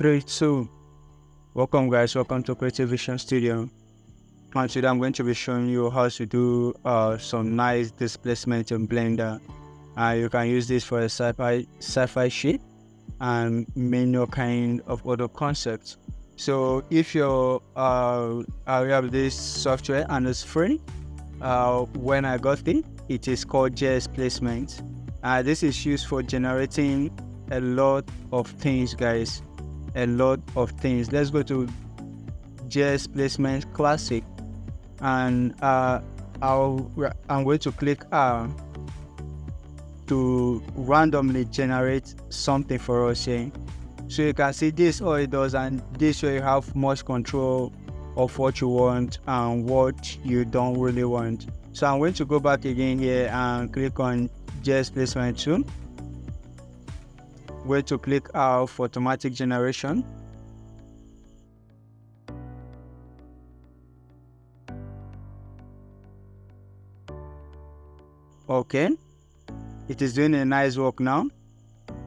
3, 2. Welcome guys, welcome to Creative Vision Studio. And today I'm going to be showing you how to do some nice displacement in Blender. You can use this for a sci-fi sheet and many kind of other concepts. So if you have this software and it's free, when I got it is called JS Placement. This is used for generating a lot of things, guys. A lot of things. Let's go to JS Placement Classic, and I'm going to click R to randomly generate something for us here. So you can see this all it does, and this way you have much control of what you want and what you don't really want. So I'm going to go back again here and click on JS Placement 2. Going to click R for automatic generation. Okay, it is doing a nice work now,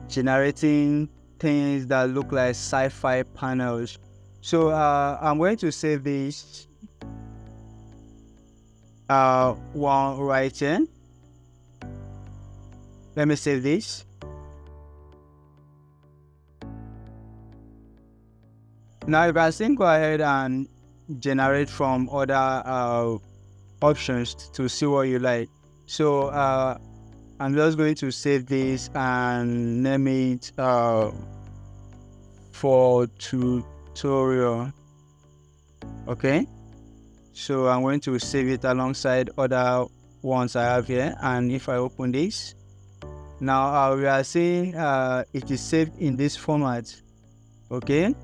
generating things that look like sci-fi panels. So I'm going to save this one right here. Let me save this. Now you can still go ahead and generate from other options to see what you like. So I'm just going to save this and name it for tutorial. Okay, so I'm going to save it alongside other ones I have here, and if I open this now, we are seeing it is saved in this format. Okay,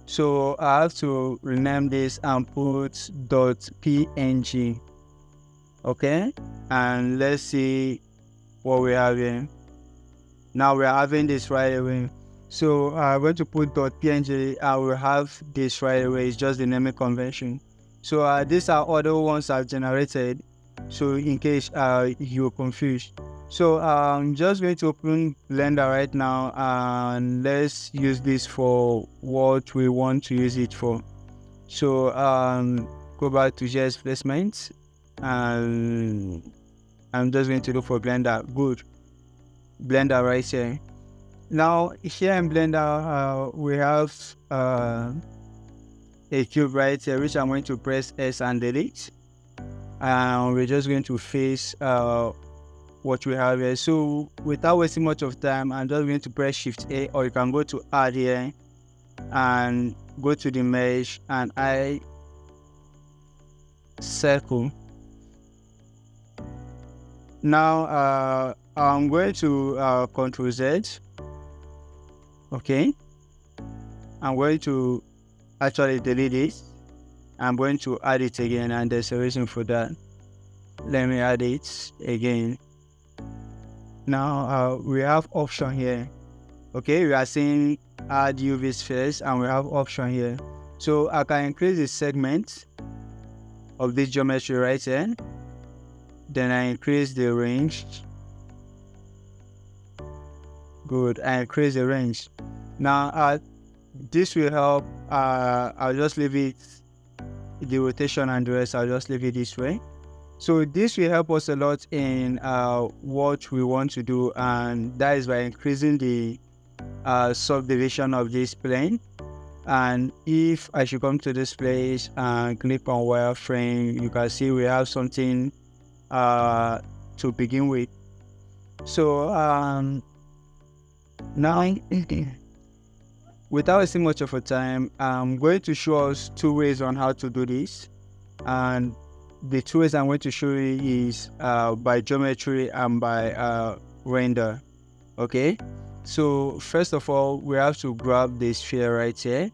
so I have to rename this and put .png. Okay, and let's see what we have here. Now we are having this right away. So I'm going to put .png. I will have this right away. It's just the naming convention. So these are other ones I've generated, so in case you're confused. So I'm just going to open Blender right now, and let's use this for what we want to use it for. So go back to JS Placement, and I'm just going to look for Blender. Good, Blender right here. Now here in Blender we have a cube right here, which I'm going to press S and delete, and we're just going to face what we have here. So without wasting much of time, I'm just going to press Shift A, or you can go to Add here and go to the mesh and I circle. Now I'm going to Control Z. Okay, I'm going to actually delete it. I'm going to add it again, and there's a reason for that. Let me add it again. Now we have option here. Okay, we are seeing add UV spheres, and we have option here. So I can increase the segment of this geometry right here. Then I increase the range. Good, I increase the range. Now this will help. I'll just leave it, the rotation and the rest, I'll just leave it this way. So this will help us a lot in what we want to do, and that is by increasing the subdivision of this plane. And if I should come to this place and click on wireframe, you can see we have something to begin with. So now without wasting much of our time, I'm going to show us two ways on how to do this, and the two ways I'm going to show you is by geometry and by render. Okay, so first of all, we have to grab the sphere right here,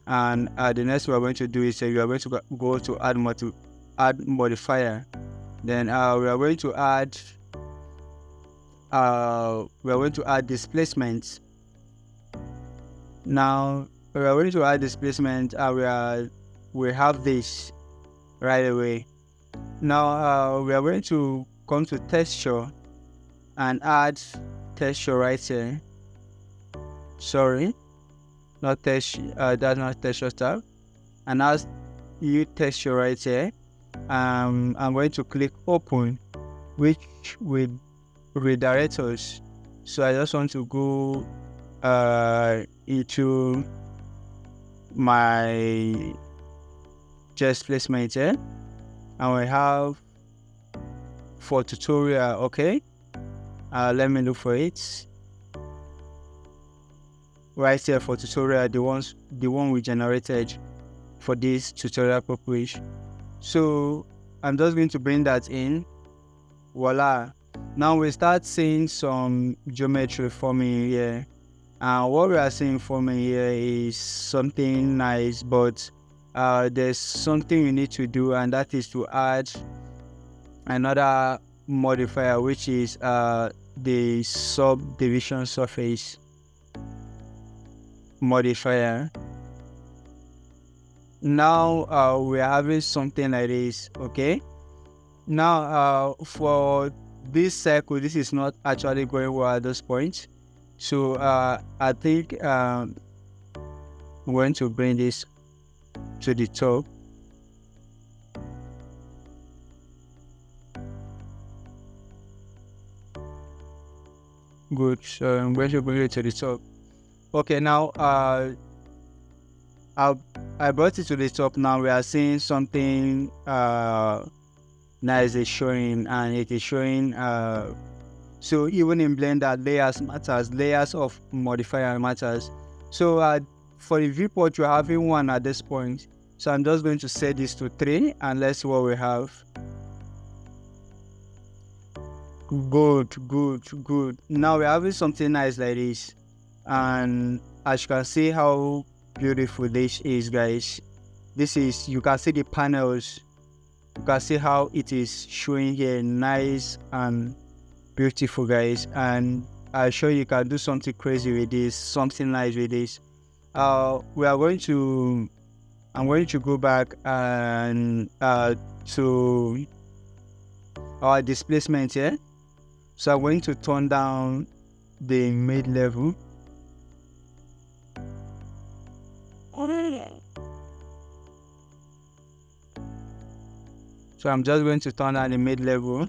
and the next we're going to do is we are going to go to add modifier. Then we are going to add displacement. Now we are going to add displacement, we have this right away. Now we are going to come to texture and add texture right here. Sorry, not text, that's not texture tab. And as you texture right here, I'm going to click open, which will redirect us. So I just want to go into my chest placement here, and we have for tutorial. Okay, let me look for it right here for tutorial, the one we generated for this tutorial purpose. So I'm just going to bring that in. Voila, now we start seeing some geometry forming here, and what we are seeing forming here is something nice, but there's something we need to do, and that is to add another modifier, which is the subdivision surface modifier. Now we're having something like this. Okay, now for this circle, this is not actually going well at this point, so I think I'm going to bring this to the top. Good, so I'm going to bring it to the top. Okay, now I brought it to the top. Now we are seeing something nice is showing, and it is showing so even in Blender, layers matters, layers of modifier matters. So for the viewport, you're having one at this point, so I'm just going to set this to 3 and let's see what we have. Good. Now we're having something nice like this, and as you can see how beautiful this is, guys. This is, you can see the panels, you can see how it is showing here, nice and beautiful, guys. And I'm sure you can do something crazy with this, something nice with this. I'm going to go back and to our displacement here. So I'm going to turn down the mid level. So I'm just going to turn down the mid level.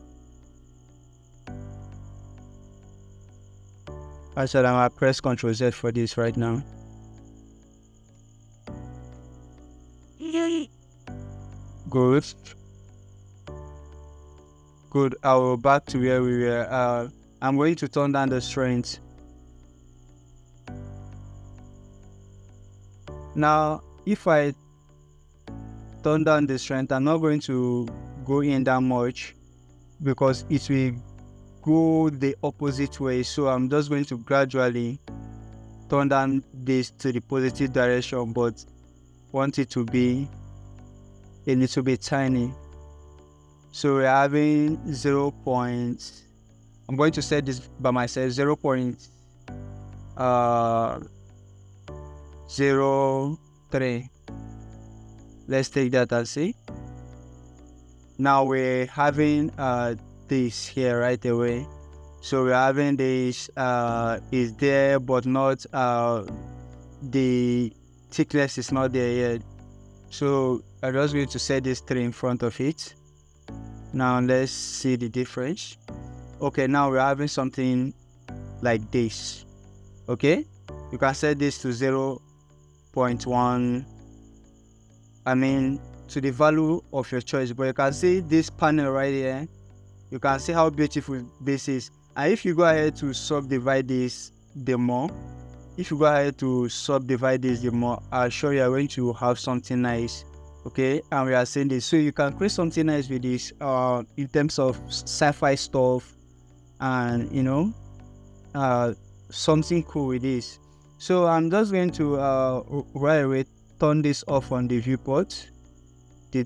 I said I'm gonna press Ctrl Z for this right now. Good. I will back to where we were. I'm going to turn down the strength. Now, if I turn down the strength, I'm not going to go in that much because it will go the opposite way. So I'm just going to gradually turn down this to the positive direction, but want it to be a little bit tiny. So we're having 0. I'm going to set this by myself, 0.03. Let's take that and see. Now we're having this here right away. So we're having this is there, but not the thickness is not there yet. So I'm just going to set this 3 in front of it. Now let's see the difference. Okay, now we're having something like this. Okay, you can set this to 0.1, I mean to the value of your choice, but you can see this panel right here. You can see how beautiful this is. And if you go ahead to subdivide this the more, I'll show you, are going to have something nice. Okay, and we are saying this, so you can create something nice with this in terms of sci-fi stuff, and you know, something cool with this. So I'm just going to right away turn this off on the viewport, the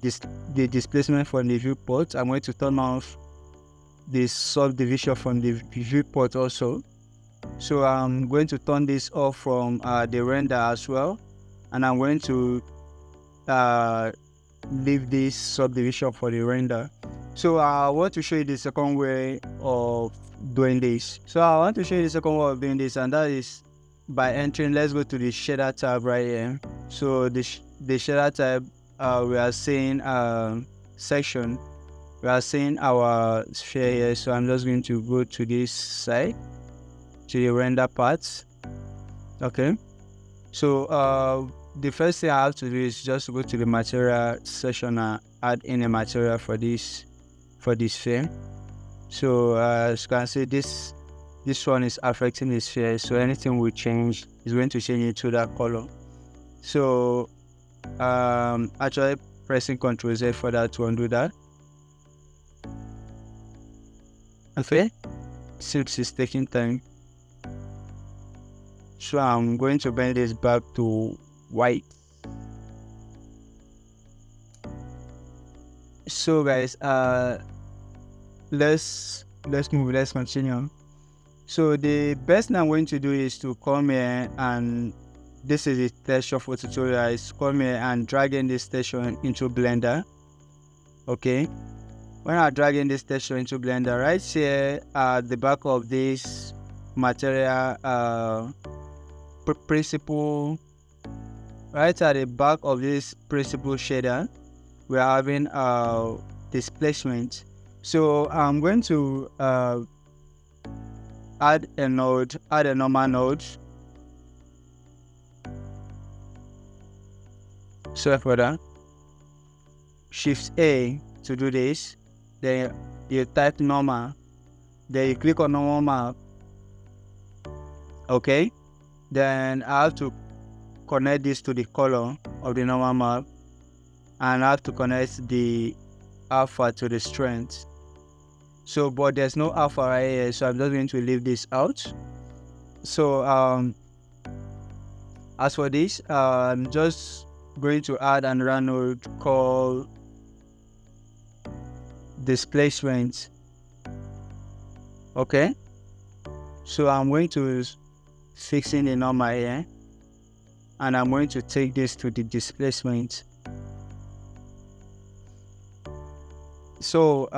displacement from the viewport. I'm going to turn off the subdivision from the viewport also. So I'm going to turn this off from the render as well, and I'm going to leave this subdivision for the render. So I want to show you the second way of doing this. And that is by entering, let's go to the shader tab right here. So the shader tab, we are seeing section, we are seeing our sphere here. So I'm just going to go to this side, to the render parts. Okay, so the first thing I have to do is just go to the material section and add in a material for this sphere. So as you can see, this one is affecting the sphere, so anything we change is going to change it to that color. So actually pressing Ctrl Z for that to undo that. Okay, since it's taking time, so I'm going to bring this back to white. So guys, let's continue. So the best thing I'm going to do is to come here, and this is the texture for tutorial, is come here and drag in this texture into Blender. Okay, when I drag in this texture into Blender, right here at the back of this material principle, right at the back of this principle shader, we're having displacement. So I'm going to add a normal node. So for that, Shift A to do this, then you type normal, then you click on normal map. Okay, then I have to connect this to the color of the normal map, and I have to connect the alpha to the strength. So but there's no alpha right here, so I'm just going to leave this out. So as for this, I'm just going to add another node called displacement. Okay, so I'm going to fix in the normal here, and I'm going to take this to the displacement. So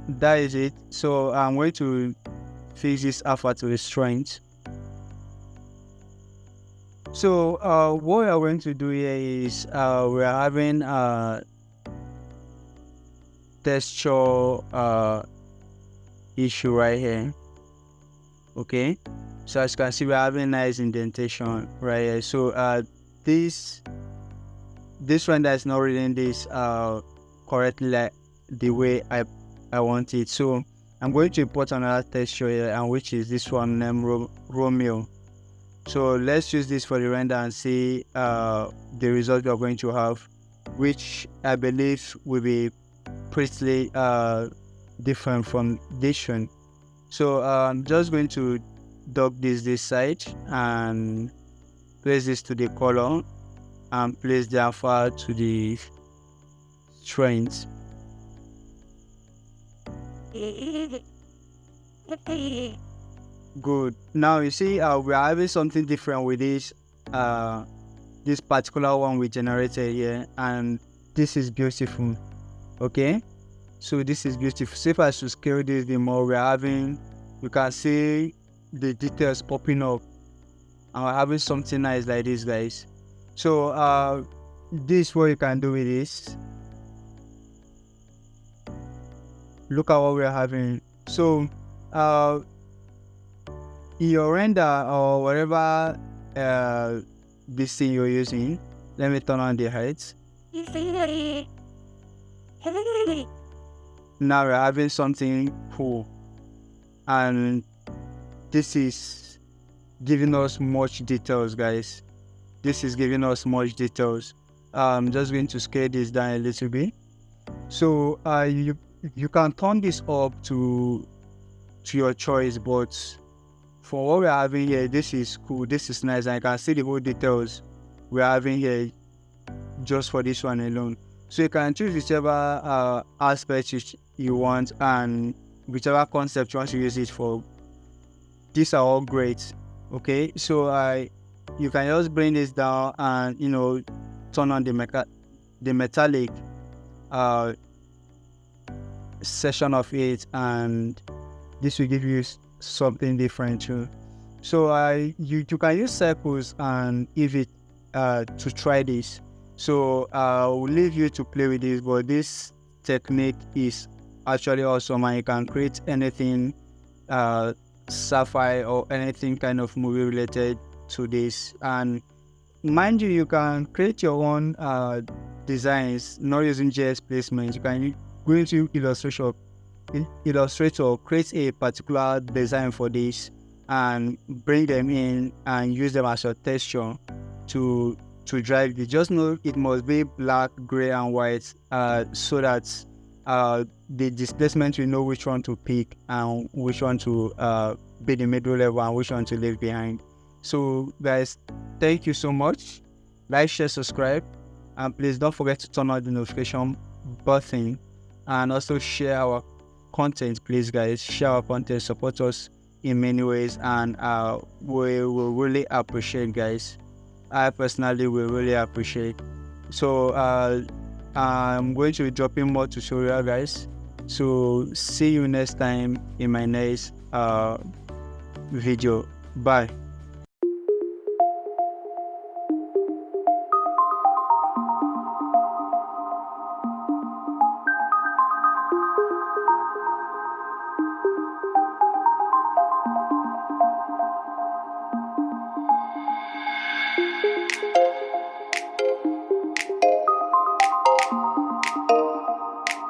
that is it. So I'm going to fix this alpha to the strength. So what we are going to do here is we are having texture issue right here. Okay, so as you can see, we're having nice indentation right here. So this render is not reading this correctly, like the way I want it. So I'm going to import another texture here, and which is this one named Romeo. So let's use this for the render and see the result we are going to have, which I believe will be pretty different from this one. So I'm just going to dock this side and place this to the color and place the alpha to the strength. Good. Now you see we're having something different with this this particular one we generated here, and this is beautiful. Okay, so this is beautiful. So if I should scale this the more, we're having, you can see the details popping up, and we're having something nice like this, guys. So this is what you can do with this. Look at what we're having. So in your render or whatever this thing you're using, let me turn on the height. Now we're having something cool, and this is giving us much details, guys. This is giving us much details. I'm just going to scale this down a little bit. So you can turn this up to your choice, but for what we're having here, this is cool, this is nice, and I can see the whole details we're having here just for this one alone. So you can choose whichever aspect you want and whichever concept you want to use it for. These are all great. Okay, so you can just bring this down and turn on the metallic section of it, and this will give you something different too. So you can use circles and Eevee to try this. So I'll leave you to play with this, but this technique is actually awesome, and you can create anything sci-fi or anything kind of movie related to this. And mind you, you can create your own designs, not using JS placements. You can go into Illustrator, create a particular design for this and bring them in and use them as your texture to drive it. Just know it must be black, gray, and white, so that the displacement will know which one to pick and which one to be the middle level and which one to leave behind. So guys, thank you so much. Like, share, subscribe, and please don't forget to turn on the notification button, and also share our content. Please guys, share our content, support us in many ways, and we will really appreciate, guys. I personally will really appreciate. So I'm going to be dropping more tutorial, guys. So see you next time in my next video. Bye.